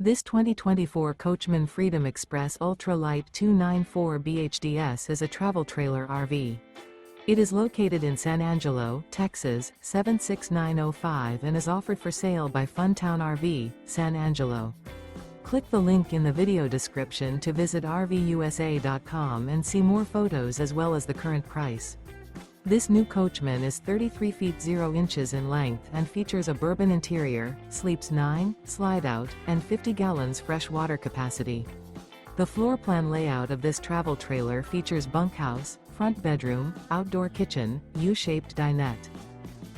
This 2024 Coachmen Freedom Express Ultra Lite 294 BHDS is a travel trailer RV. It is located in San Angelo, Texas, 76905 and is offered for sale by Funtown RV, San Angelo. Click the link in the video description to visit RVUSA.com and see more photos as well as the current price. This new Coachmen is 33 feet 0 inches in length and features a bourbon interior, sleeps 9, slide-out, and 50 gallons fresh water capacity. The floor plan layout of this travel trailer features bunkhouse, front bedroom, outdoor kitchen, U-shaped dinette.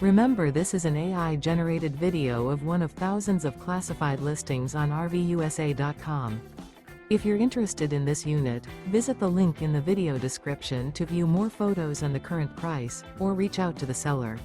Remember, this is an AI-generated video of one of thousands of classified listings on RVUSA.com. If you're interested in this unit, visit the link in the video description to view more photos and the current price, or reach out to the seller.